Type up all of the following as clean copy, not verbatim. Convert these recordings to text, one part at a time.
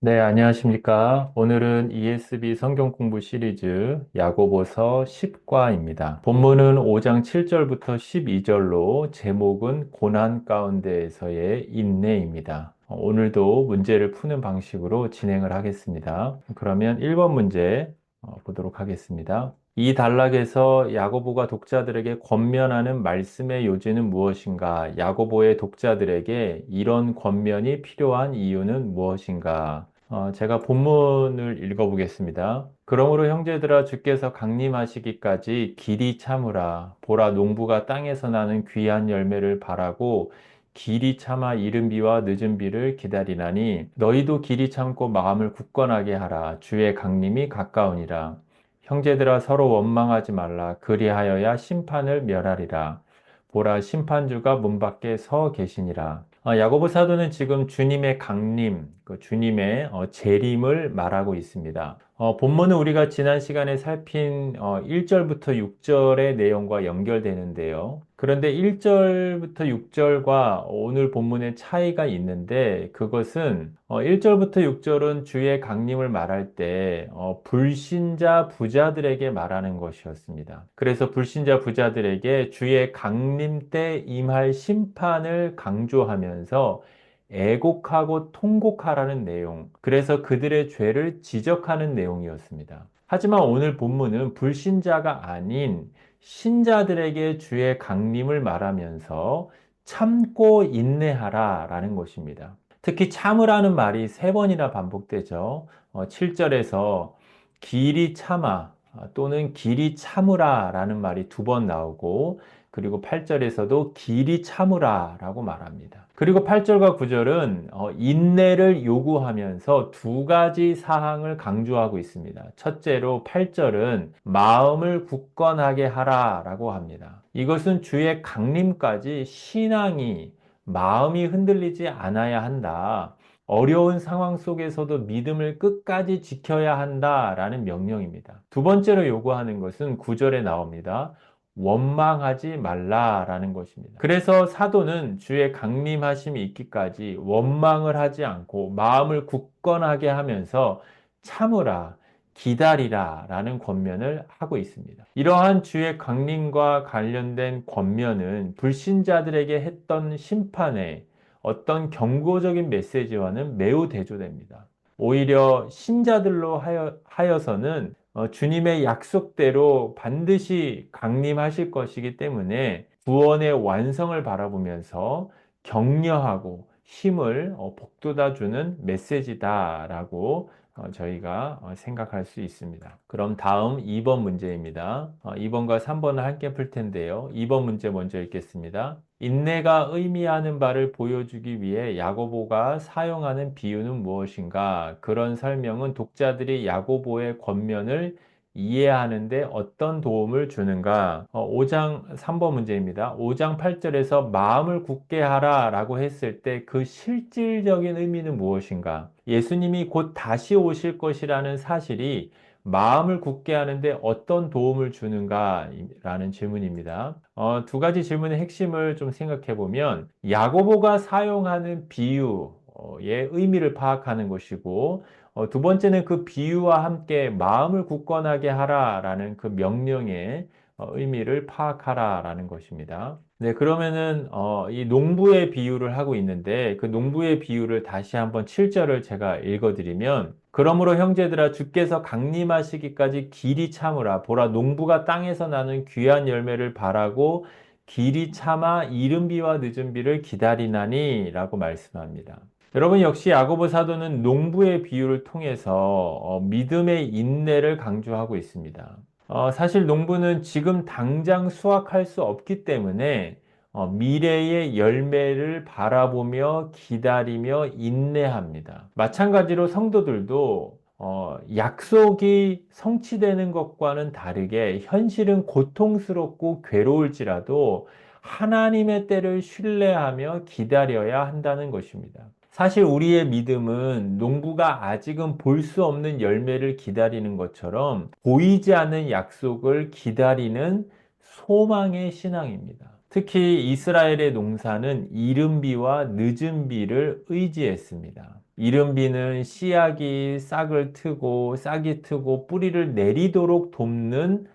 네, 안녕하십니까. 오늘은 ESB 성경 공부 시리즈 야고보서 10과입니다. 본문은 5장 7절부터 12절로 제목은 고난 가운데에서의 인내입니다. 오늘도 문제를 푸는 방식으로 진행을 하겠습니다. 그러면 1번 문제 보도록 하겠습니다. 이 단락에서 야고보가 독자들에게 권면하는 말씀의 요지는 무엇인가? 야고보의 독자들에게 이런 권면이 필요한 이유는 무엇인가? 제가 본문을 읽어보겠습니다. 그러므로 형제들아 주께서 강림하시기까지 길이 참으라. 보라 농부가 땅에서 나는 귀한 열매를 바라고 길이 참아 이른 비와 늦은 비를 기다리나니 너희도 길이 참고 마음을 굳건하게 하라. 주의 강림이 가까우니라. 형제들아 서로 원망하지 말라. 그리하여야 심판을 멸하리라. 보라 심판주가 문 밖에 서 계시니라. 야고보 사도는 지금 주님의 강림, 그 주님의 재림을 말하고 있습니다. 본문은 우리가 지난 시간에 살핀 1절부터 6절의 내용과 연결되는데요. 그런데 1절부터 6절과 오늘 본문의 차이가 있는데 그것은 1절부터 6절은 주의 강림을 말할 때 불신자 부자들에게 말하는 것이었습니다. 그래서 불신자 부자들에게 주의 강림 때 임할 심판을 강조하면서 애곡하고 통곡하라는 내용, 그래서 그들의 죄를 지적하는 내용이었습니다. 하지만 오늘 본문은 불신자가 아닌 신자들에게 주의 강림을 말하면서 참고 인내하라 라는 것입니다. 특히 참으라는 말이 세 번이나 반복되죠. 7절에서 길이 참아 또는 길이 참으라 라는 말이 두 번 나오고 그리고 8절에서도 길이 참으라 라고 말합니다. 그리고 8절과 9절은 인내를 요구하면서 두 가지 사항을 강조하고 있습니다. 첫째로 8절은 마음을 굳건하게 하라 라고 합니다. 이것은 주의 강림까지 신앙이 마음이 흔들리지 않아야 한다. 어려운 상황 속에서도 믿음을 끝까지 지켜야 한다라는 명령입니다. 두 번째로 요구하는 것은 9절에 나옵니다. 원망하지 말라라는 것입니다. 그래서 사도는 주의 강림하심이 있기까지 원망을 하지 않고 마음을 굳건하게 하면서 참으라, 기다리라 라는 권면을 하고 있습니다. 이러한 주의 강림과 관련된 권면은 불신자들에게 했던 심판에 어떤 경고적인 메시지와는 매우 대조됩니다. 오히려 신자들로 하여서는 주님의 약속대로 반드시 강림하실 것이기 때문에 구원의 완성을 바라보면서 격려하고 힘을 북돋아주는 메시지다라고 저희가 생각할 수 있습니다. 그럼 다음 2번 문제입니다. 2번과 3번을 함께 풀 텐데요. 2번 문제 먼저 읽겠습니다. 인내가 의미하는 바를 보여주기 위해 야고보가 사용하는 비유는 무엇인가? 그런 설명은 독자들이 야고보의 권면을 이해하는 데 어떤 도움을 주는가? 5장 3번 문제입니다. 5장 8절에서 마음을 굳게 하라 라고 했을 때 그 실질적인 의미는 무엇인가? 예수님이 곧 다시 오실 것이라는 사실이 마음을 굳게 하는데 어떤 도움을 주는가? 라는 질문입니다. 두 가지 질문의 핵심을 좀 생각해 보면 야고보가 사용하는 비유의 의미를 파악하는 것이고 두 번째는 그 비유와 함께 마음을 굳건하게 하라라는 그 명령의 의미를 파악하라라는 것입니다. 네, 그러면은 이 농부의 비유를 하고 있는데 그 농부의 비유를 다시 한번 7절을 제가 읽어드리면 그러므로 형제들아 주께서 강림하시기까지 길이 참으라 보라 농부가 땅에서 나는 귀한 열매를 바라고 길이 참아 이른 비와 늦은 비를 기다리나니 라고 말씀합니다. 여러분 역시 야고보 사도는 농부의 비유를 통해서 믿음의 인내를 강조하고 있습니다. 사실 농부는 지금 당장 수확할 수 없기 때문에 미래의 열매를 바라보며 기다리며 인내합니다. 마찬가지로 성도들도 약속이 성취되는 것과는 다르게 현실은 고통스럽고 괴로울지라도 하나님의 때를 신뢰하며 기다려야 한다는 것입니다. 사실 우리의 믿음은 농부가 아직은 볼 수 없는 열매를 기다리는 것처럼 보이지 않는 약속을 기다리는 소망의 신앙입니다. 특히 이스라엘의 농사는 이른 비와 늦은 비를 의지했습니다. 이른 비는 씨앗이 싹을 트고 싹이 트고 뿌리를 내리도록 돕는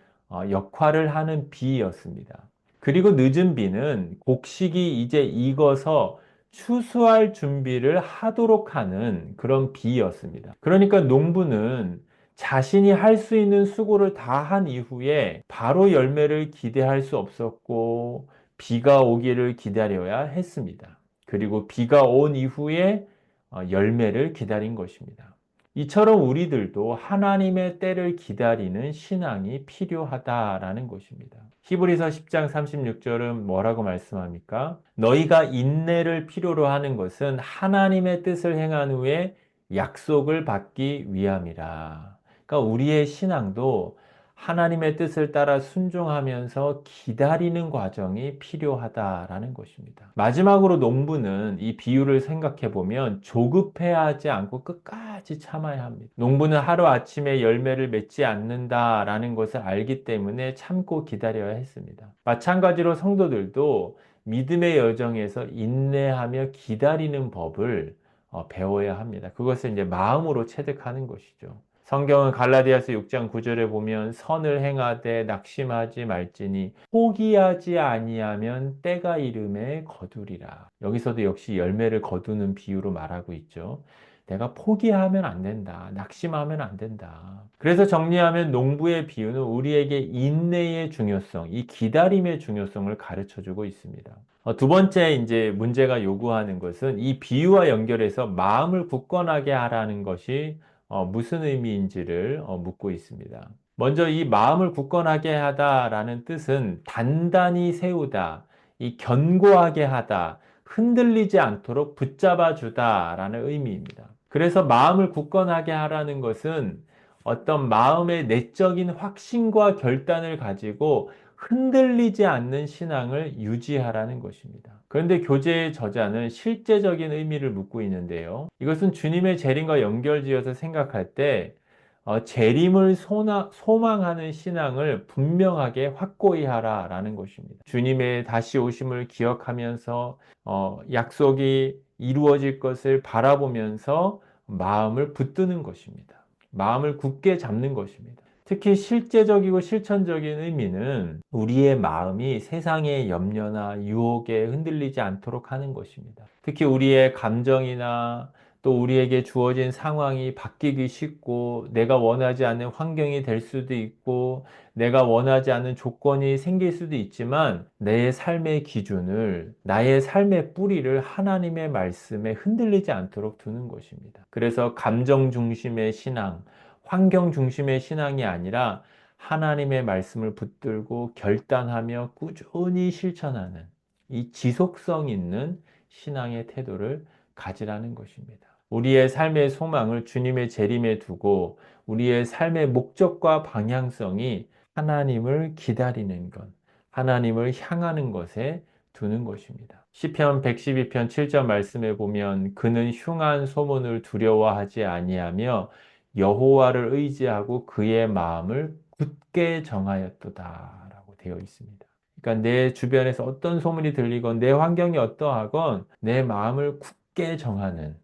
역할을 하는 비였습니다. 그리고 늦은 비는 곡식이 이제 익어서 추수할 준비를 하도록 하는 그런 비였습니다. 그러니까 농부는 자신이 할 수 있는 수고를 다 한 이후에 바로 열매를 기대할 수 없었고 비가 오기를 기다려야 했습니다. 그리고 비가 온 이후에 열매를 기다린 것입니다. 이처럼 우리들도 하나님의 때를 기다리는 신앙이 필요하다라는 것입니다. 히브리서 10장 36절은 뭐라고 말씀합니까? 너희가 인내를 필요로 하는 것은 하나님의 뜻을 행한 후에 약속을 받기 위함이라. 그러니까 우리의 신앙도 하나님의 뜻을 따라 순종하면서 기다리는 과정이 필요하다라는 것입니다. 마지막으로 농부는 이 비유를 생각해 보면 조급해하지 않고 끝까지 참아야 합니다. 농부는 하루아침에 열매를 맺지 않는다라는 것을 알기 때문에 참고 기다려야 했습니다. 마찬가지로 성도들도 믿음의 여정에서 인내하며 기다리는 법을 배워야 합니다. 그것을 이제 마음으로 체득하는 것이죠. 성경은 갈라디아서 6장 9절에 보면 선을 행하되 낙심하지 말지니 포기하지 아니하면 때가 이름에 거두리라. 여기서도 역시 열매를 거두는 비유로 말하고 있죠. 내가 포기하면 안 된다. 낙심하면 안 된다. 그래서 정리하면 농부의 비유는 우리에게 인내의 중요성, 이 기다림의 중요성을 가르쳐 주고 있습니다. 두 번째 이제 문제가 요구하는 것은 이 비유와 연결해서 마음을 굳건하게 하라는 것이 무슨 의미인지를 묻고 있습니다. 먼저 이 마음을 굳건하게 하다라는 뜻은 단단히 세우다, 이 견고하게 하다, 흔들리지 않도록 붙잡아 주다라는 의미입니다. 그래서 마음을 굳건하게 하라는 것은 어떤 마음의 내적인 확신과 결단을 가지고 흔들리지 않는 신앙을 유지하라는 것입니다. 그런데 교재의 저자는 실제적인 의미를 묻고 있는데요. 이것은 주님의 재림과 연결지어서 생각할 때 재림을 소망하는 신앙을 분명하게 확고히 하라라는 것입니다. 주님의 다시 오심을 기억하면서 약속이 이루어질 것을 바라보면서 마음을 붙드는 것입니다. 마음을 굳게 잡는 것입니다. 특히 실제적이고 실천적인 의미는 우리의 마음이 세상의 염려나 유혹에 흔들리지 않도록 하는 것입니다. 특히 우리의 감정이나 또 우리에게 주어진 상황이 바뀌기 쉽고 내가 원하지 않는 환경이 될 수도 있고 내가 원하지 않는 조건이 생길 수도 있지만 내 삶의 기준을 나의 삶의 뿌리를 하나님의 말씀에 흔들리지 않도록 두는 것입니다. 그래서 감정 중심의 신앙, 환경 중심의 신앙이 아니라 하나님의 말씀을 붙들고 결단하며 꾸준히 실천하는 이 지속성 있는 신앙의 태도를 가지라는 것입니다. 우리의 삶의 소망을 주님의 재림에 두고 우리의 삶의 목적과 방향성이 하나님을 기다리는 것, 하나님을 향하는 것에 두는 것입니다. 시편 112편 7절 말씀에 보면 그는 흉한 소문을 두려워하지 아니하며 여호와를 의지하고 그의 마음을 굳게 정하였도다라고 되어 있습니다. 그러니까 내 주변에서 어떤 소문이 들리건 내 환경이 어떠하건 내 마음을 굳게 정하는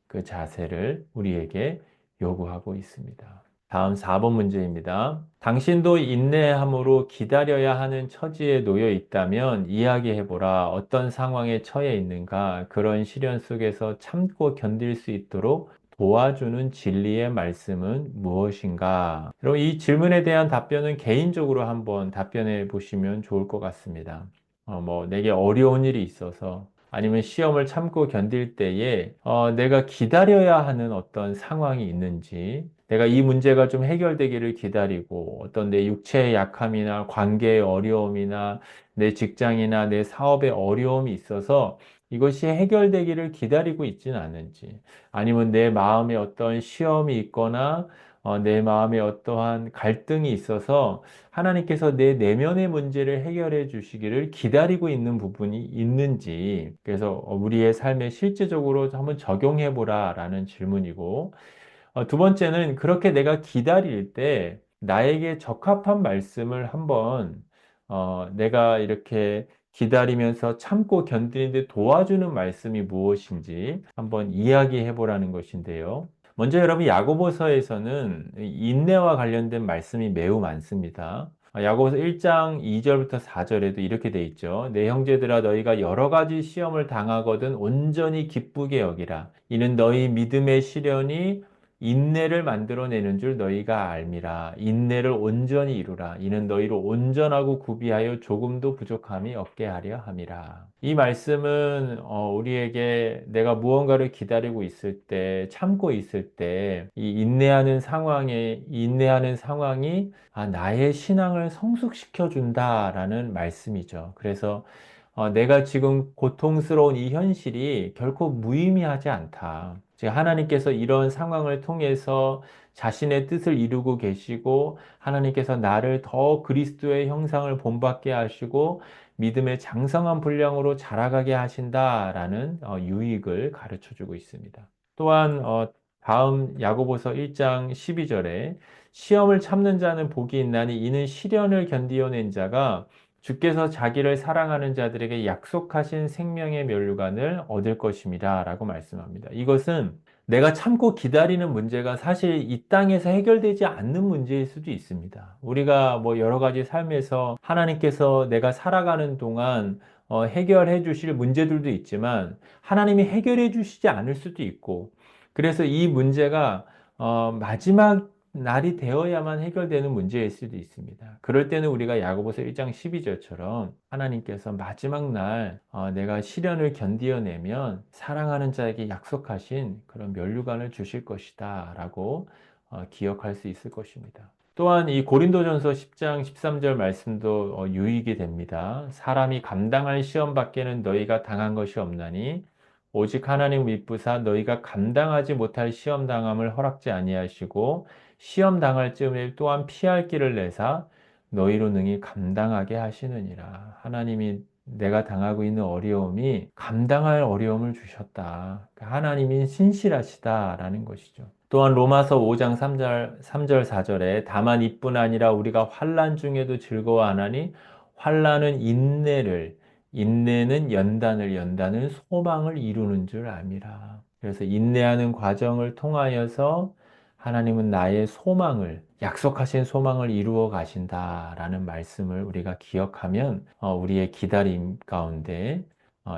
그 자세를 우리에게 요구하고 있습니다. 다음 4번 문제입니다. 당신도 인내함으로 기다려야 하는 처지에 놓여 있다면 이야기해보라. 어떤 상황에 처해 있는가? 그런 시련 속에서 참고 견딜 수 있도록 도와주는 진리의 말씀은 무엇인가? 그럼 이 질문에 대한 답변은 개인적으로 한번 답변해 보시면 좋을 것 같습니다. 내게 어려운 일이 있어서 아니면 시험을 참고 견딜 때에 내가 기다려야 하는 어떤 상황이 있는지 내가 이 문제가 좀 해결되기를 기다리고 어떤 내 육체의 약함이나 관계의 어려움이나 내 직장이나 내 사업의 어려움이 있어서 이것이 해결되기를 기다리고 있지는 않은지 아니면 내 마음에 어떤 시험이 있거나 내 마음에 어떠한 갈등이 있어서 하나님께서 내 내면의 문제를 해결해 주시기를 기다리고 있는 부분이 있는지 그래서 우리의 삶에 실제적으로 한번 적용해 보라라는 질문이고 두 번째는 그렇게 내가 기다릴 때 나에게 적합한 말씀을 한번 내가 이렇게 기다리면서 참고 견디는데 도와주는 말씀이 무엇인지 한번 이야기해 보라는 것인데요. 먼저 여러분 야고보서에서는 인내와 관련된 말씀이 매우 많습니다. 야고보서 1장 2절부터 4절에도 이렇게 돼 있죠. 내 형제들아 너희가 여러 가지 시험을 당하거든 온전히 기쁘게 여기라. 이는 너희 믿음의 시련이 인내를 만들어내는 줄 너희가 알미라. 인내를 온전히 이루라. 이는 너희를 온전하고 구비하여 조금도 부족함이 없게 하려 함이라. 이 말씀은 우리에게 내가 무언가를 기다리고 있을 때, 참고 있을 때, 이 인내하는 상황이 나의 신앙을 성숙시켜 준다라는 말씀이죠. 그래서 내가 지금 고통스러운 이 현실이 결코 무의미하지 않다. 즉, 하나님께서 이런 상황을 통해서 자신의 뜻을 이루고 계시고, 하나님께서 나를 더 그리스도의 형상을 본받게 하시고, 믿음의 장성한 분량으로 자라가게 하신다라는 유익을 가르쳐 주고 있습니다. 또한, 다음 야고보서 1장 12절에 시험을 참는 자는 복이 있나니 이는 시련을 견디어낸 자가 주께서 자기를 사랑하는 자들에게 약속하신 생명의 면류관을 얻을 것입니다. 라고 말씀합니다. 이것은 내가 참고 기다리는 문제가 사실 이 땅에서 해결되지 않는 문제일 수도 있습니다. 우리가 뭐 여러 가지 삶에서 하나님께서 내가 살아가는 동안 해결해 주실 문제들도 있지만 하나님이 해결해 주시지 않을 수도 있고 그래서 이 문제가 마지막 날이 되어야만 해결되는 문제일 수도 있습니다. 그럴 때는 우리가 야고보서 1장 12절처럼 하나님께서 마지막 날 내가 시련을 견디어내면 사랑하는 자에게 약속하신 그런 면류관을 주실 것이다 라고 기억할 수 있을 것입니다. 또한 이 고린도전서 10장 13절 말씀도 유익이 됩니다. 사람이 감당할 시험 밖에는 너희가 당한 것이 없나니 오직 하나님 믿부사 너희가 감당하지 못할 시험 당함을 허락지 아니하시고 시험 당할 즈음에 또한 피할 길을 내사 너희로 능히 감당하게 하시느니라. 하나님이 내가 당하고 있는 어려움이 감당할 어려움을 주셨다. 하나님이 신실하시다라는 것이죠. 또한 로마서 5장 3절 4절에 다만 이뿐 아니라 우리가 환난 중에도 즐거워하나니 환난은 인내를 인내는 연단은 소망을 이루는 줄 압니다. 그래서 인내하는 과정을 통하여서 하나님은 나의 소망을, 약속하신 소망을 이루어 가신다라는 말씀을 우리가 기억하면 우리의 기다림 가운데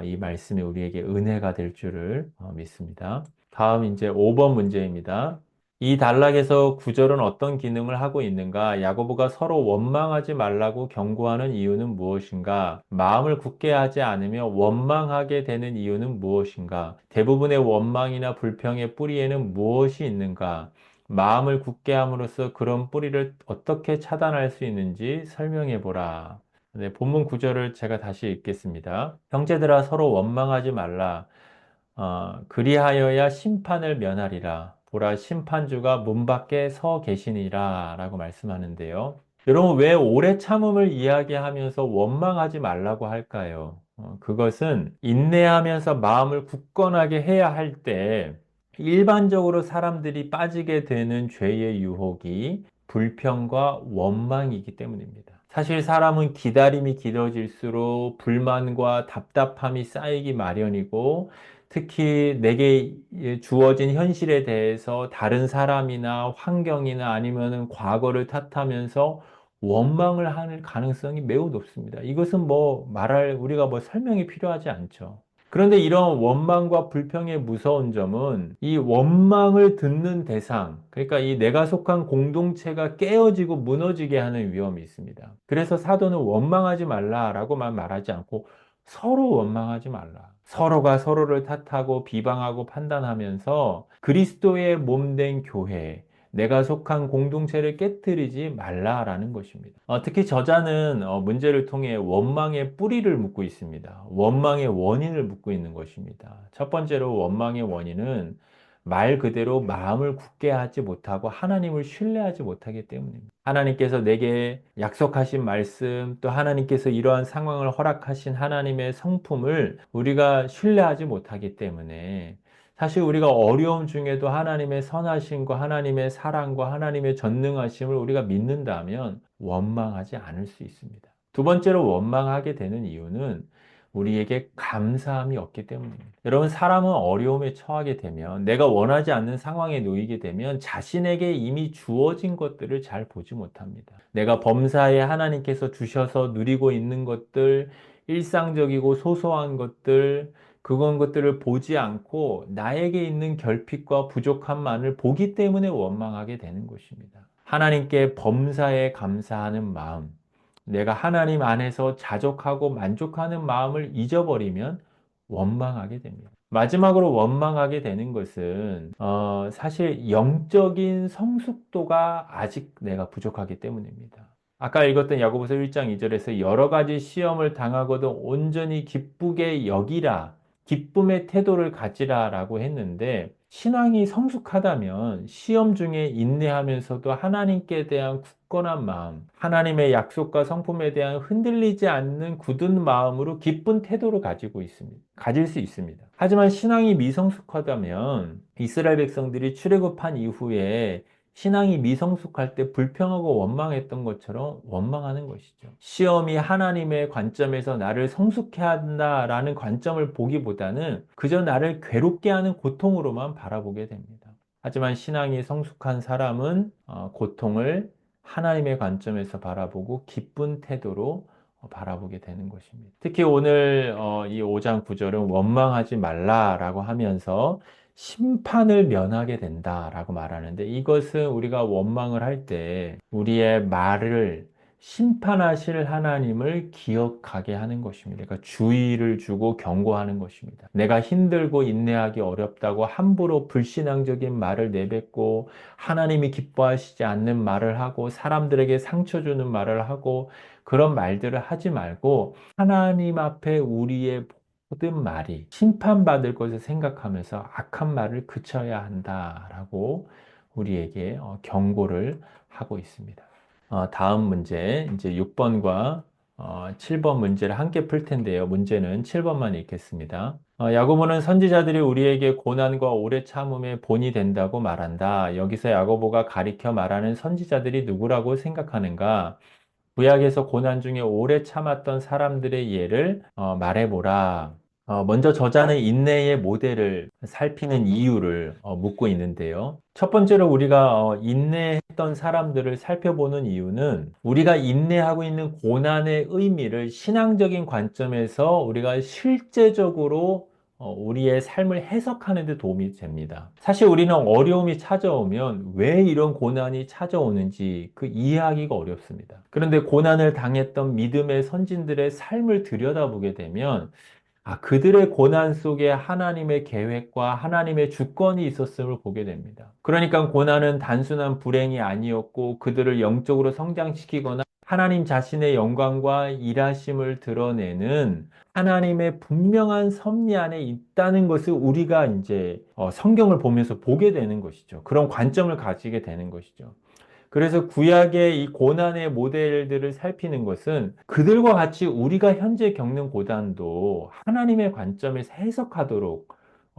이 말씀이 우리에게 은혜가 될 줄을 믿습니다. 다음 이제 5번 문제입니다. 이 단락에서 구절은 어떤 기능을 하고 있는가? 야고보가 서로 원망하지 말라고 경고하는 이유는 무엇인가? 마음을 굳게 하지 않으며 원망하게 되는 이유는 무엇인가? 대부분의 원망이나 불평의 뿌리에는 무엇이 있는가? 마음을 굳게 함으로써 그런 뿌리를 어떻게 차단할 수 있는지 설명해 보라. 네, 본문 구절을 제가 다시 읽겠습니다. 형제들아 서로 원망하지 말라. 그리하여야 심판을 면하리라. 보라, 심판주가 문 밖에 서 계시니라. 라고 말씀하는데요. 여러분, 왜 오래 참음을 이야기하면서 원망하지 말라고 할까요? 그것은 인내하면서 마음을 굳건하게 해야 할 때, 일반적으로 사람들이 빠지게 되는 죄의 유혹이 불평과 원망이기 때문입니다. 사실 사람은 기다림이 길어질수록 불만과 답답함이 쌓이기 마련이고 특히 내게 주어진 현실에 대해서 다른 사람이나 환경이나 아니면은 과거를 탓하면서 원망을 하는 가능성이 매우 높습니다. 이것은 우리가 설명이 필요하지 않죠. 그런데 이런 원망과 불평의 무서운 점은 이 원망을 듣는 대상, 그러니까 이 내가 속한 공동체가 깨어지고 무너지게 하는 위험이 있습니다. 그래서 사도는 원망하지 말라라고만 말하지 않고 서로 원망하지 말라. 서로가 서로를 탓하고 비방하고 판단하면서 그리스도의 몸된 교회, 내가 속한 공동체를 깨뜨리지 말라라는 것입니다. 특히 저자는 문제를 통해 원망의 뿌리를 묻고 있습니다. 원망의 원인을 묻고 있는 것입니다. 첫 번째로 원망의 원인은 말 그대로 마음을 굳게 하지 못하고 하나님을 신뢰하지 못하기 때문입니다. 하나님께서 내게 약속하신 말씀, 또 하나님께서 이러한 상황을 허락하신 하나님의 성품을 우리가 신뢰하지 못하기 때문에 사실 우리가 어려움 중에도 하나님의 선하심과 하나님의 사랑과 하나님의 전능하심을 우리가 믿는다면 원망하지 않을 수 있습니다. 두 번째로 원망하게 되는 이유는 우리에게 감사함이 없기 때문입니다. 여러분, 사람은 어려움에 처하게 되면, 내가 원하지 않는 상황에 놓이게 되면 자신에게 이미 주어진 것들을 잘 보지 못합니다. 내가 범사에 하나님께서 주셔서 누리고 있는 것들, 일상적이고 소소한 것들, 그건 것들을 보지 않고 나에게 있는 결핍과 부족함만을 보기 때문에 원망하게 되는 것입니다. 하나님께 범사에 감사하는 마음, 내가 하나님 안에서 자족하고 만족하는 마음을 잊어버리면 원망하게 됩니다. 마지막으로 원망하게 되는 것은 사실 영적인 성숙도가 아직 내가 부족하기 때문입니다. 아까 읽었던 야고보서 1장 2절에서 여러 가지 시험을 당하거든 온전히 기쁘게 여기라, 기쁨의 태도를 가지라라고 했는데, 신앙이 성숙하다면 시험 중에 인내하면서도 하나님께 대한 굳건한 마음, 하나님의 약속과 성품에 대한 흔들리지 않는 굳은 마음으로 기쁜 태도를 가지고 있습니다. 가질 수 있습니다. 하지만 신앙이 미성숙하다면 이스라엘 백성들이 출애굽한 이후에 신앙이 미성숙할 때 불평하고 원망했던 것처럼 원망하는 것이죠. 시험이 하나님의 관점에서 나를 성숙해 한다라는 관점을 보기보다는 그저 나를 괴롭게 하는 고통으로만 바라보게 됩니다. 하지만 신앙이 성숙한 사람은 고통을 하나님의 관점에서 바라보고 기쁜 태도로 바라보게 되는 것입니다. 특히 오늘 이 5장 9절은 원망하지 말라라고 하면서 심판을 면하게 된다라고 말하는데, 이것은 우리가 원망을 할 때 우리의 말을 심판하실 하나님을 기억하게 하는 것입니다. 그러니까 주의를 주고 경고하는 것입니다. 내가 힘들고 인내하기 어렵다고 함부로 불신앙적인 말을 내뱉고 하나님이 기뻐하시지 않는 말을 하고 사람들에게 상처 주는 말을 하고 그런 말들을 하지 말고 하나님 앞에 우리의 모든 말이 심판받을 것을 생각하면서 악한 말을 그쳐야 한다라고 우리에게 경고를 하고 있습니다. 다음 문제, 이제 6번과 7번 문제를 함께 풀 텐데요. 문제는 7번만 읽겠습니다. 야고보는 선지자들이 우리에게 고난과 오래 참음의 본이 된다고 말한다. 여기서 야고보가 가리켜 말하는 선지자들이 누구라고 생각하는가? 구약에서 고난 중에 오래 참았던 사람들의 예를 말해보라. 먼저 저자는 인내의 모델을 살피는 이유를 묻고 있는데요. 첫 번째로 우리가 인내했던 사람들을 살펴보는 이유는 우리가 인내하고 있는 고난의 의미를 신앙적인 관점에서 우리가 실제적으로 우리의 삶을 해석하는 데 도움이 됩니다. 사실 우리는 어려움이 찾아오면 왜 이런 고난이 찾아오는지 그 이해하기가 어렵습니다. 그런데 고난을 당했던 믿음의 선진들의 삶을 들여다보게 되면 그들의 고난 속에 하나님의 계획과 하나님의 주권이 있었음을 보게 됩니다. 그러니까 고난은 단순한 불행이 아니었고 그들을 영적으로 성장시키거나 하나님 자신의 영광과 일하심을 드러내는 하나님의 분명한 섭리 안에 있다는 것을 우리가 이제 성경을 보면서 보게 되는 것이죠. 그런 관점을 가지게 되는 것이죠. 그래서 구약의 이 고난의 모델들을 살피는 것은 그들과 같이 우리가 현재 겪는 고난도 하나님의 관점에서 해석하도록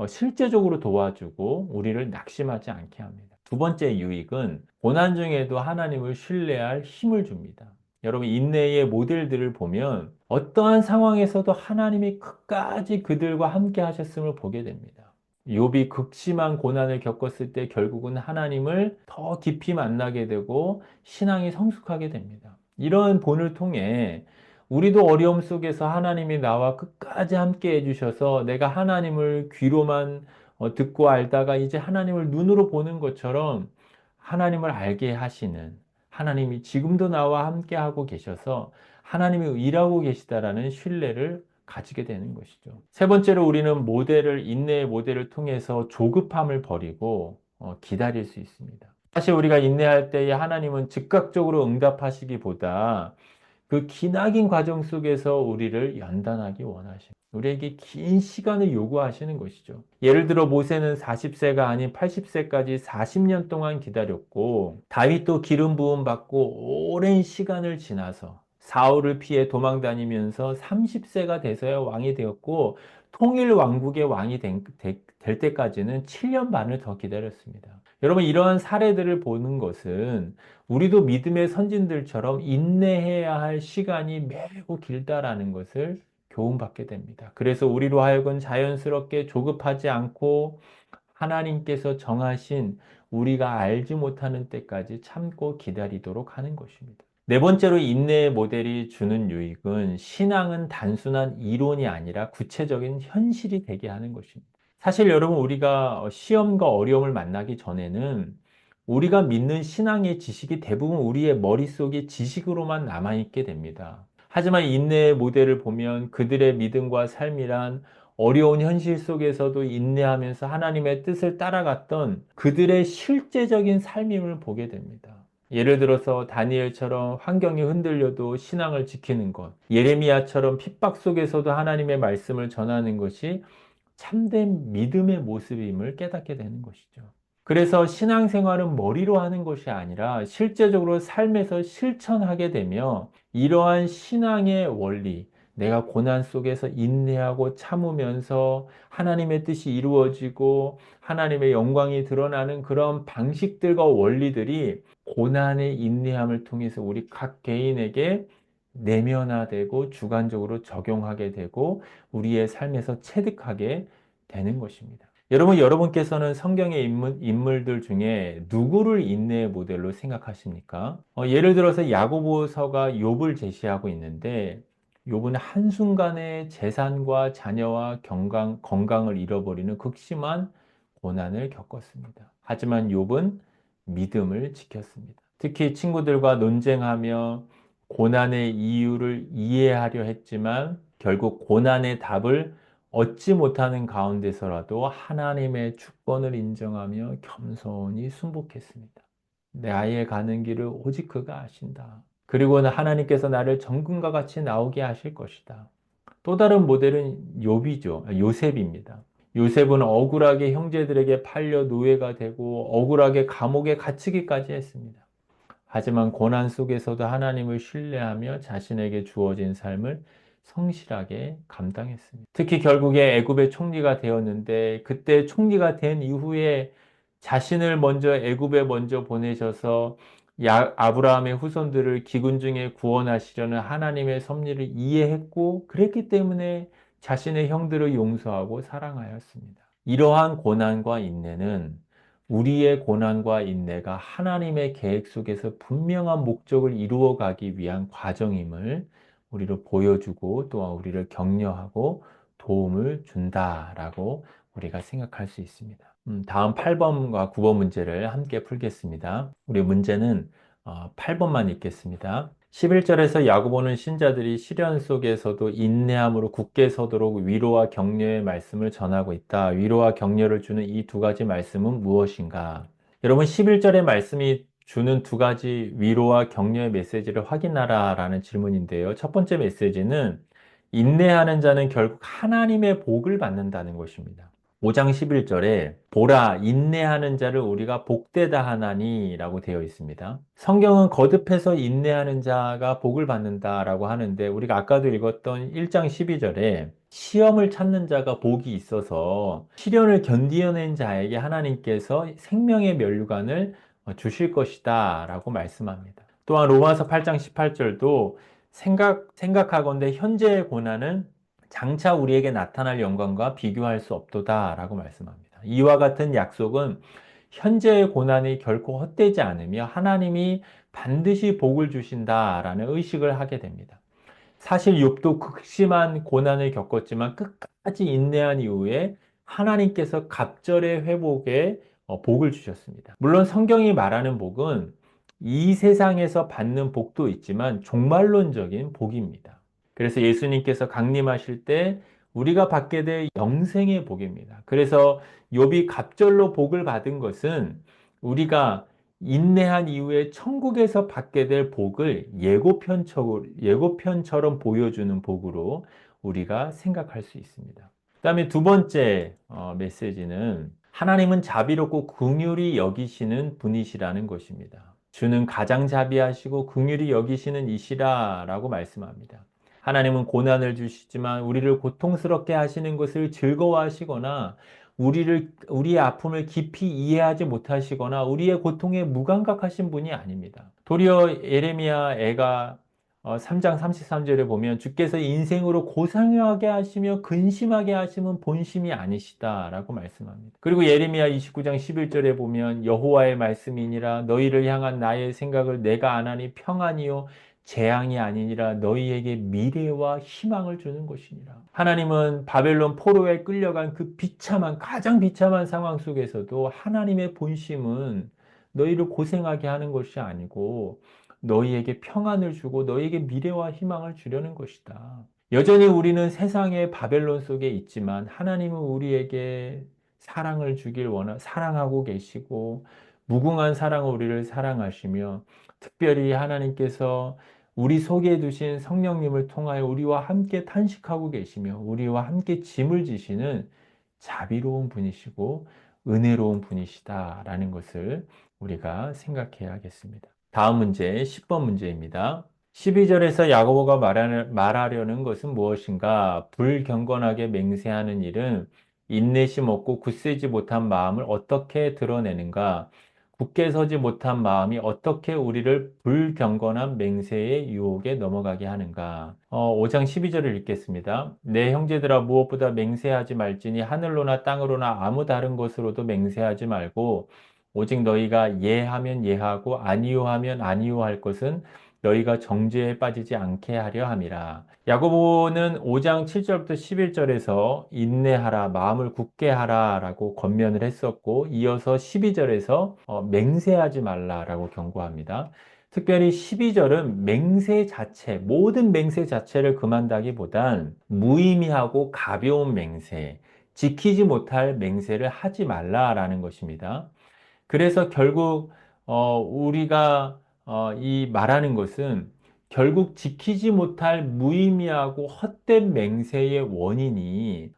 실제적으로 도와주고 우리를 낙심하지 않게 합니다. 두 번째 유익은 고난 중에도 하나님을 신뢰할 힘을 줍니다. 여러분, 인내의 모델들을 보면 어떠한 상황에서도 하나님이 끝까지 그들과 함께 하셨음을 보게 됩니다. 욥이 극심한 고난을 겪었을 때 결국은 하나님을 더 깊이 만나게 되고 신앙이 성숙하게 됩니다. 이런 본을 통해 우리도 어려움 속에서 하나님이 나와 끝까지 함께 해주셔서 내가 하나님을 귀로만 듣고 알다가 이제 하나님을 눈으로 보는 것처럼 하나님을 알게 하시는, 하나님이 지금도 나와 함께 하고 계셔서 하나님이 일하고 계시다라는 신뢰를 가지게 되는 것이죠. 세 번째로 우리는 인내의 모델을 통해서 조급함을 버리고 기다릴 수 있습니다. 사실 우리가 인내할 때에 하나님은 즉각적으로 응답하시기보다 그 기나긴 과정 속에서 우리를 연단하기 원하십니다. 우리에게 긴 시간을 요구하시는 것이죠. 예를 들어 모세는 40세가 아닌 80세까지 40년 동안 기다렸고, 다윗도 기름 부음 받고 오랜 시간을 지나서 사울을 피해 도망 다니면서 30세가 돼서야 왕이 되었고 통일 왕국의 왕이 될 때까지는 7년 반을 더 기다렸습니다. 여러분, 이러한 사례들을 보는 것은 우리도 믿음의 선진들처럼 인내해야 할 시간이 매우 길다라는 것을 교훈받게 됩니다. 그래서 우리로 하여금 자연스럽게 조급하지 않고 하나님께서 정하신 우리가 알지 못하는 때까지 참고 기다리도록 하는 것입니다. 네 번째로 인내의 모델이 주는 유익은 신앙은 단순한 이론이 아니라 구체적인 현실이 되게 하는 것입니다. 사실 여러분, 우리가 시험과 어려움을 만나기 전에는 우리가 믿는 신앙의 지식이 대부분 우리의 머릿속에 지식으로만 남아있게 됩니다. 하지만 인내의 모델을 보면 그들의 믿음과 삶이란 어려운 현실 속에서도 인내하면서 하나님의 뜻을 따라갔던 그들의 실제적인 삶임을 보게 됩니다. 예를 들어서 다니엘처럼 환경이 흔들려도 신앙을 지키는 것, 예레미야처럼 핍박 속에서도 하나님의 말씀을 전하는 것이 참된 믿음의 모습임을 깨닫게 되는 것이죠. 그래서 신앙생활은 머리로 하는 것이 아니라 실제적으로 삶에서 실천하게 되며 이러한 신앙의 원리, 내가 고난 속에서 인내하고 참으면서 하나님의 뜻이 이루어지고 하나님의 영광이 드러나는 그런 방식들과 원리들이 고난의 인내함을 통해서 우리 각 개인에게 내면화되고 주관적으로 적용하게 되고 우리의 삶에서 체득하게 되는 것입니다. 여러분께서는 성경의 인물들 중에 누구를 인내의 모델로 생각하십니까? 예를 들어서 야고보서가 욥을 제시하고 있는데 욥은 한순간에 재산과 자녀와 건강을 잃어버리는 극심한 고난을 겪었습니다. 하지만 욥은 믿음을 지켰습니다. 특히 친구들과 논쟁하며 고난의 이유를 이해하려 했지만 결국 고난의 답을 얻지 못하는 가운데서라도 하나님의 주권을 인정하며 겸손히 순복했습니다. 내 아이의 가는 길을 오직 그가 아신다. 그리고는 하나님께서 나를 정금과 같이 나오게 하실 것이다. 또 다른 모델은 요셉입니다. 요셉은 억울하게 형제들에게 팔려 노예가 되고 억울하게 감옥에 갇히기까지 했습니다. 하지만 고난 속에서도 하나님을 신뢰하며 자신에게 주어진 삶을 성실하게 감당했습니다. 특히 결국에 애굽의 총리가 되었는데 그때 총리가 된 이후에 자신을 먼저 애굽에 먼저 보내셔서 아브라함의 후손들을 기근 중에 구원하시려는 하나님의 섭리를 이해했고 그랬기 때문에 자신의 형들을 용서하고 사랑하였습니다. 이러한 고난과 인내는 우리의 고난과 인내가 하나님의 계획 속에서 분명한 목적을 이루어가기 위한 과정임을 우리를 보여주고 또한 우리를 격려하고 도움을 준다라고 우리가 생각할 수 있습니다. 다음 8번과 9번 문제를 함께 풀겠습니다. 우리 문제는 8번만 읽겠습니다. 11절에서 야고보는 신자들이 시련 속에서도 인내함으로 굳게 서도록 위로와 격려의 말씀을 전하고 있다. 위로와 격려를 주는 이 두 가지 말씀은 무엇인가? 여러분, 11절의 말씀이 주는 두 가지 위로와 격려의 메시지를 확인하라 라는 질문인데요. 첫 번째 메시지는 인내하는 자는 결국 하나님의 복을 받는다는 것입니다. 5장 11절에 보라 인내하는 자를 우리가 복되다 하나니 라고 되어 있습니다. 성경은 거듭해서 인내하는 자가 복을 받는다라고 하는데 우리가 아까도 읽었던 1장 12절에 시험을 찾는 자가 복이 있어서 시련을 견디어낸 자에게 하나님께서 생명의 면류관을 주실 것이다 라고 말씀합니다. 또한 로마서 8장 18절도 생각하건대 현재의 고난은 장차 우리에게 나타날 영광과 비교할 수 없도다 라고 말씀합니다. 이와 같은 약속은 현재의 고난이 결코 헛되지 않으며 하나님이 반드시 복을 주신다라는 의식을 하게 됩니다. 사실 욥도 극심한 고난을 겪었지만 끝까지 인내한 이후에 하나님께서 갑절의 회복에 복을 주셨습니다. 물론 성경이 말하는 복은 이 세상에서 받는 복도 있지만 종말론적인 복입니다. 그래서 예수님께서 강림하실 때 우리가 받게 될 영생의 복입니다. 그래서 욥이 갑절로 복을 받은 것은 우리가 인내한 이후에 천국에서 받게 될 복을 예고편처럼 보여주는 복으로 우리가 생각할 수 있습니다. 그다음에 두 번째 메시지는 하나님은 자비롭고 긍휼히 여기시는 분이시라는 것입니다. 주는 가장 자비하시고 긍휼히 여기시는 이시라라고 말씀합니다. 하나님은 고난을 주시지만 우리를 고통스럽게 하시는 것을 즐거워하시거나 우리의 아픔을 깊이 이해하지 못하시거나 우리의 고통에 무감각하신 분이 아닙니다. 도리어 예레미야 애가 3장 33절에 보면 주께서 인생으로 고생하게 하시며 근심하게 하시면 본심이 아니시다라고 말씀합니다. 그리고 예레미야 29장 11절에 보면 여호와의 말씀이니라 너희를 향한 나의 생각을 내가 안하니 평안이요 재앙이 아니니라 너희에게 미래와 희망을 주는 것이니라. 하나님은 바벨론 포로에 끌려간 그 가장 비참한 상황 속에서도 하나님의 본심은 너희를 고생하게 하는 것이 아니고 너희에게 평안을 주고 너희에게 미래와 희망을 주려는 것이다. 여전히 우리는 세상의 바벨론 속에 있지만 하나님은 우리에게 사랑하고 계시고 무궁한 사랑으로 우리를 사랑하시며 특별히 하나님께서 우리 속에 두신 성령님을 통하여 우리와 함께 탄식하고 계시며 우리와 함께 짐을 지시는 자비로운 분이시고 은혜로운 분이시다라는 것을 우리가 생각해야겠습니다. 다음 문제, 10번 문제입니다. 12절에서 야고보가 말하려는 것은 무엇인가? 불경건하게 맹세하는 일은 인내심 없고 굳세지 못한 마음을 어떻게 드러내는가? 굳게 서지 못한 마음이 어떻게 우리를 불경건한 맹세의 유혹에 넘어가게 하는가? 5장 12절을 읽겠습니다. 내 형제들아 무엇보다 맹세하지 말지니 하늘로나 땅으로나 아무 다른 것으로도 맹세하지 말고 오직 너희가 예하면 예하고 아니요 하면 아니요 할 것은 너희가 정죄에 빠지지 않게 하려 함이라. 야고보는 5장 7절부터 11절에서 인내하라, 마음을 굳게 하라라고 권면을 했었고 이어서 12절에서 맹세하지 말라라고 경고합니다. 특별히 12절은 모든 맹세 자체를 금한다기보단 무의미하고 가벼운 맹세, 지키지 못할 맹세를 하지 말라라는 것입니다. 그래서 결국 우리가 이 말하는 것은 결국 지키지 못할 무의미하고 헛된 맹세의 원인이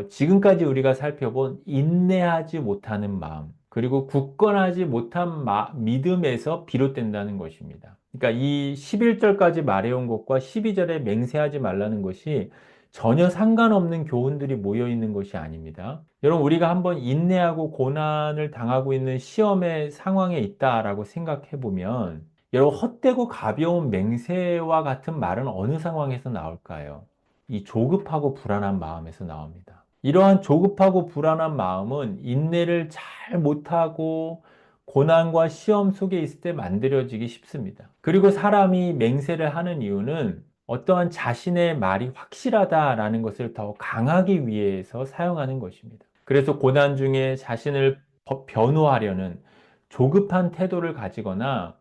지금까지 우리가 살펴본 인내하지 못하는 마음 그리고 굳건하지 못한 믿음에서 비롯된다는 것입니다. 그러니까 이 11절까지 말해온 것과 12절에 맹세하지 말라는 것이 전혀 상관없는 교훈들이 모여 있는 것이 아닙니다. 여러분, 우리가 한번 인내하고 고난을 당하고 있는 시험의 상황에 있다라고 생각해 보면, 여러분, 헛되고 가벼운 맹세와 같은 말은 어느 상황에서 나올까요? 이 조급하고 불안한 마음에서 나옵니다. 이러한 조급하고 불안한 마음은 인내를 잘 못하고 고난과 시험 속에 있을 때 만들어지기 쉽습니다. 그리고 사람이 맹세를 하는 이유는 어떠한 자신의 말이 확실하다라는 것을 더 강하기 위해서 사용하는 것입니다. 그래서 고난 중에 자신을 변호하려는 조급한 태도를 가지거나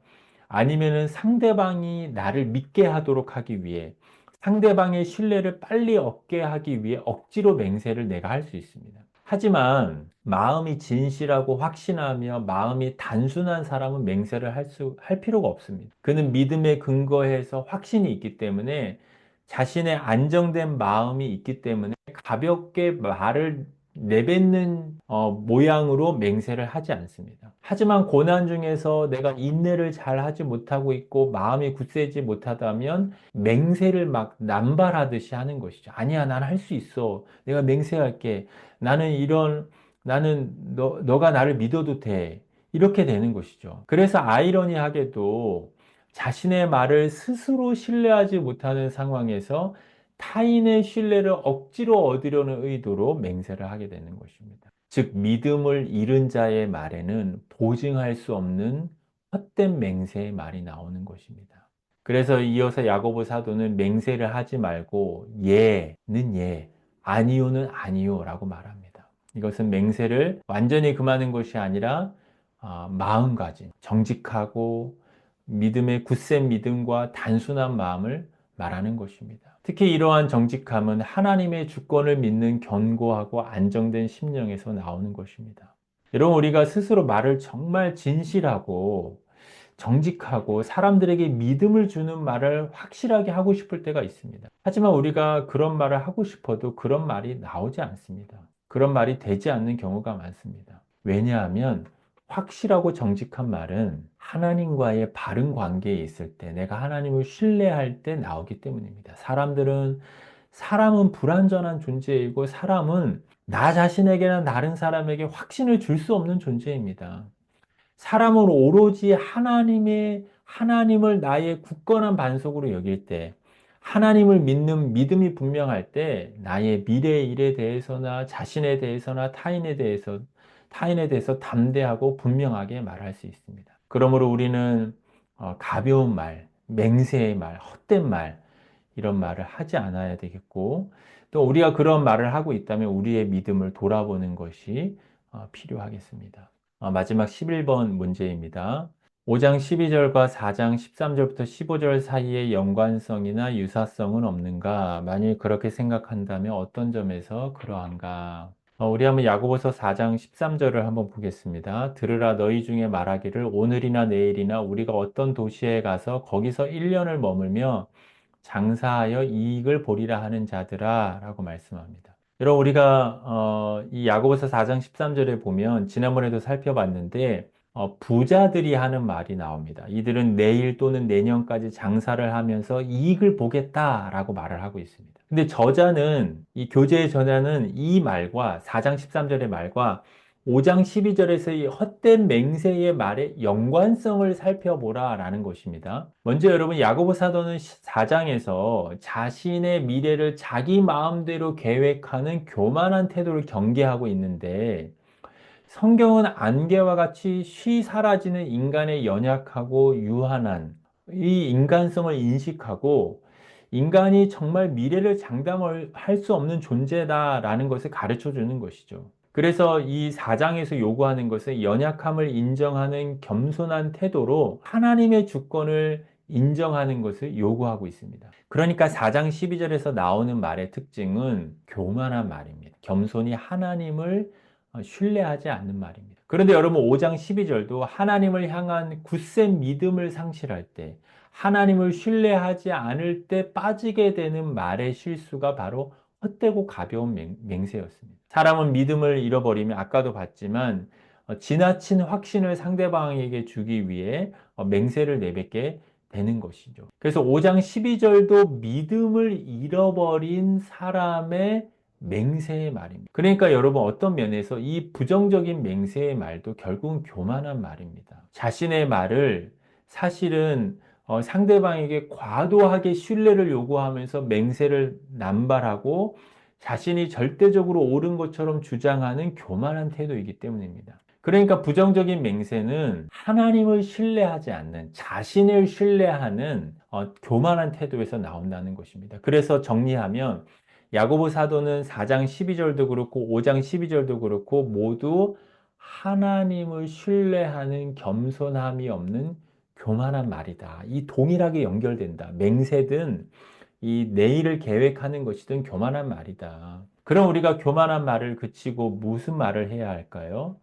아니면은 상대방이 나를 믿게 하도록 하기 위해 상대방의 신뢰를 빨리 얻게 하기 위해 억지로 맹세를 내가 할 수 있습니다. 하지만 마음이 진실하고 확신하며 마음이 단순한 사람은 맹세를 할 필요가 없습니다. 그는 믿음에 근거해서 확신이 있기 때문에 자신의 안정된 마음이 있기 때문에 가볍게 말을 내뱉는 모양으로 맹세를 하지 않습니다. 하지만 고난 중에서 내가 인내를 잘 하지 못하고 있고 마음이 굳세지 못하다면 맹세를 막 남발하듯이 하는 것이죠. 아니야, 난 할 수 있어. 내가 맹세할게. 너가 나를 믿어도 돼. 이렇게 되는 것이죠. 그래서 아이러니하게도 자신의 말을 스스로 신뢰하지 못하는 상황에서 타인의 신뢰를 억지로 얻으려는 의도로 맹세를 하게 되는 것입니다. 즉, 믿음을 잃은 자의 말에는 보증할 수 없는 헛된 맹세의 말이 나오는 것입니다. 그래서 이어서 야고보 사도는 맹세를 하지 말고 예는 예, 아니요는 아니요라고 말합니다. 이것은 맹세를 완전히 금하는 것이 아니라 마음가짐, 정직하고 믿음의 굳센 믿음과 단순한 마음을 말하는 것입니다. 특히 이러한 정직함은 하나님의 주권을 믿는 견고하고 안정된 심령에서 나오는 것입니다. 여러분, 우리가 스스로 말을 정말 진실하고 정직하고 사람들에게 믿음을 주는 말을 확실하게 하고 싶을 때가 있습니다. 하지만 우리가 그런 말을 하고 싶어도 그런 말이 나오지 않습니다. 그런 말이 되지 않는 경우가 많습니다. 왜냐하면 확실하고 정직한 말은 하나님과의 바른 관계에 있을 때, 내가 하나님을 신뢰할 때 나오기 때문입니다. 사람은 불완전한 존재이고 사람은 나 자신에게나 다른 사람에게 확신을 줄 수 없는 존재입니다. 사람은 오로지 하나님을 나의 굳건한 반석으로 여길 때, 하나님을 믿는 믿음이 분명할 때, 나의 미래의 일에 대해서나 자신에 대해서나 타인에 대해서 담대하고 분명하게 말할 수 있습니다. 그러므로 우리는 가벼운 말, 맹세의 말, 헛된 말, 이런 말을 하지 않아야 되겠고, 또 우리가 그런 말을 하고 있다면 우리의 믿음을 돌아보는 것이 필요하겠습니다. 마지막 11번 문제입니다. 5장 12절과 4장 13절부터 15절 사이에 연관성이나 유사성은 없는가? 만일 그렇게 생각한다면 어떤 점에서 그러한가? 우리 한번 야고보서 4장 13절을 한번 보겠습니다. 들으라 너희 중에 말하기를 오늘이나 내일이나 우리가 어떤 도시에 가서 거기서 1년을 머물며 장사하여 이익을 보리라 하는 자들아 라고 말씀합니다. 여러분 우리가 이 야고보서 4장 13절에 보면 지난번에도 살펴봤는데 부자들이 하는 말이 나옵니다. 이들은 내일 또는 내년까지 장사를 하면서 이익을 보겠다라고 말을 하고 있습니다. 근데 이 교재의 저자는 이 말과 4장 13절의 말과 5장 12절에서 이 헛된 맹세의 말의 연관성을 살펴보라 라는 것입니다. 먼저 여러분 야고보 사도는 4장에서 자신의 미래를 자기 마음대로 계획하는 교만한 태도를 경계하고 있는데 성경은 안개와 같이 쉬 사라지는 인간의 연약하고 유한한 이 인간성을 인식하고 인간이 정말 미래를 장담할 수 없는 존재다라는 것을 가르쳐 주는 것이죠. 그래서 이 4장에서 요구하는 것은 연약함을 인정하는 겸손한 태도로 하나님의 주권을 인정하는 것을 요구하고 있습니다. 그러니까 4장 12절에서 나오는 말의 특징은 교만한 말입니다. 겸손히 하나님을 신뢰하지 않는 말입니다. 그런데 여러분 5장 12절도 하나님을 향한 굳센 믿음을 상실할 때, 하나님을 신뢰하지 않을 때 빠지게 되는 말의 실수가 바로 헛되고 가벼운 맹세였습니다. 사람은 믿음을 잃어버리면 아까도 봤지만 지나친 확신을 상대방에게 주기 위해 맹세를 내뱉게 되는 것이죠. 그래서 5장 12절도 믿음을 잃어버린 사람의 맹세의 말입니다. 그러니까 여러분 어떤 면에서 이 부정적인 맹세의 말도 결국은 교만한 말입니다. 자신의 말을 사실은 상대방에게 과도하게 신뢰를 요구하면서 맹세를 남발하고 자신이 절대적으로 옳은 것처럼 주장하는 교만한 태도이기 때문입니다. 그러니까 부정적인 맹세는 하나님을 신뢰하지 않는 자신을 신뢰하는 교만한 태도에서 나온다는 것입니다. 그래서 정리하면 야고보 사도는 4장 12절도 그렇고 5장 12절도 그렇고 모두 하나님을 신뢰하는 겸손함이 없는 교만한 말이다. 이 동일하게 연결된다. 맹세든 이 내일을 계획하는 것이든 교만한 말이다. 그럼 우리가 교만한 말을 그치고 무슨 말을 해야 할까요?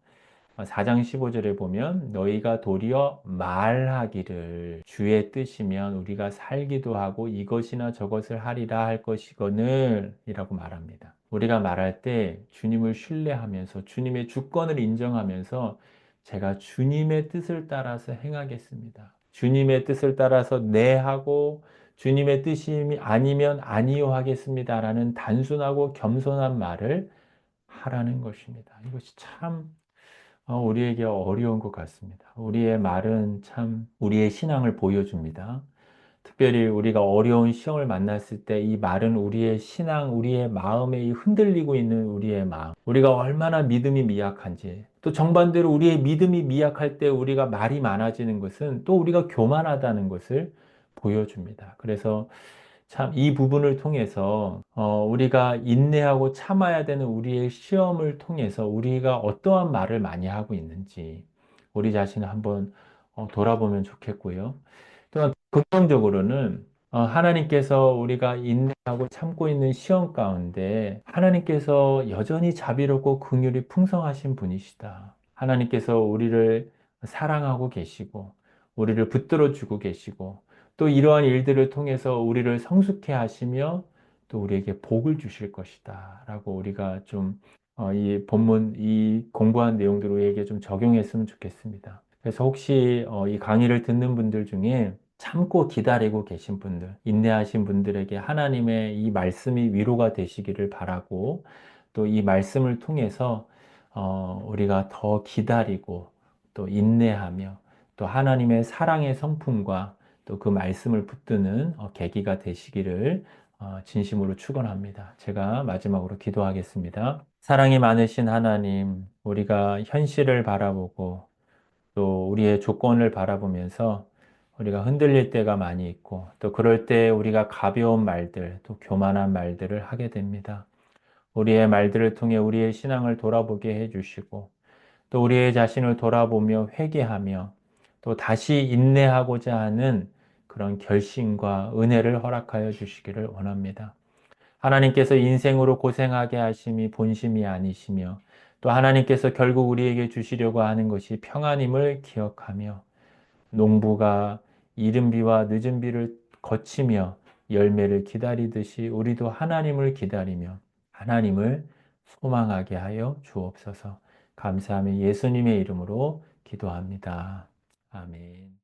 4장 15절에 보면 너희가 도리어 말하기를 주의 뜻이면 우리가 살기도 하고 이것이나 저것을 하리라 할 것이거늘 이라고 말합니다. 우리가 말할 때 주님을 신뢰하면서 주님의 주권을 인정하면서 제가 주님의 뜻을 따라서 행하겠습니다. 주님의 뜻을 따라서 네 하고 주님의 뜻이 아니면 아니요 하겠습니다라는 단순하고 겸손한 말을 하라는 것입니다. 이것이 참 우리에게 어려운 것 같습니다. 우리의 말은 참 우리의 신앙을 보여줍니다. 특별히 우리가 어려운 시험을 만났을 때 이 말은 우리의 신앙, 우리의 마음에 흔들리고 있는 우리의 마음, 우리가 얼마나 믿음이 미약한지, 또 정반대로 우리의 믿음이 미약할 때 우리가 말이 많아지는 것은 또 우리가 교만하다는 것을 보여줍니다. 그래서 참 이 부분을 통해서 우리가 인내하고 참아야 되는 우리의 시험을 통해서 우리가 어떠한 말을 많이 하고 있는지 우리 자신을 한번 돌아보면 좋겠고요. 또한 긍정적으로는 하나님께서 우리가 인내하고 참고 있는 시험 가운데 하나님께서 여전히 자비롭고 긍휼이 풍성하신 분이시다. 하나님께서 우리를 사랑하고 계시고 우리를 붙들어 주고 계시고 또 이러한 일들을 통해서 우리를 성숙해 하시며 또 우리에게 복을 주실 것이다. 라고 우리가 좀 이 본문, 이 공부한 내용들을 우리에게 좀 적용했으면 좋겠습니다. 그래서 혹시 이 강의를 듣는 분들 중에 참고 기다리고 계신 분들, 인내하신 분들에게 하나님의 이 말씀이 위로가 되시기를 바라고 또 이 말씀을 통해서 우리가 더 기다리고 또 인내하며 또 하나님의 사랑의 성품과 또 그 말씀을 붙드는 계기가 되시기를 진심으로 축원합니다. 제가 마지막으로 기도하겠습니다. 사랑이 많으신 하나님, 우리가 현실을 바라보고 또 우리의 조건을 바라보면서 우리가 흔들릴 때가 많이 있고 또 그럴 때 우리가 가벼운 말들, 또 교만한 말들을 하게 됩니다. 우리의 말들을 통해 우리의 신앙을 돌아보게 해주시고 또 우리의 자신을 돌아보며 회개하며 또 다시 인내하고자 하는 그런 결심과 은혜를 허락하여 주시기를 원합니다. 하나님께서 인생으로 고생하게 하심이 본심이 아니시며 또 하나님께서 결국 우리에게 주시려고 하는 것이 평안임을 기억하며 농부가 이른 비와 늦은 비를 거치며 열매를 기다리듯이 우리도 하나님을 기다리며 하나님을 소망하게 하여 주옵소서. 감사하며 예수님의 이름으로 기도합니다. 아멘.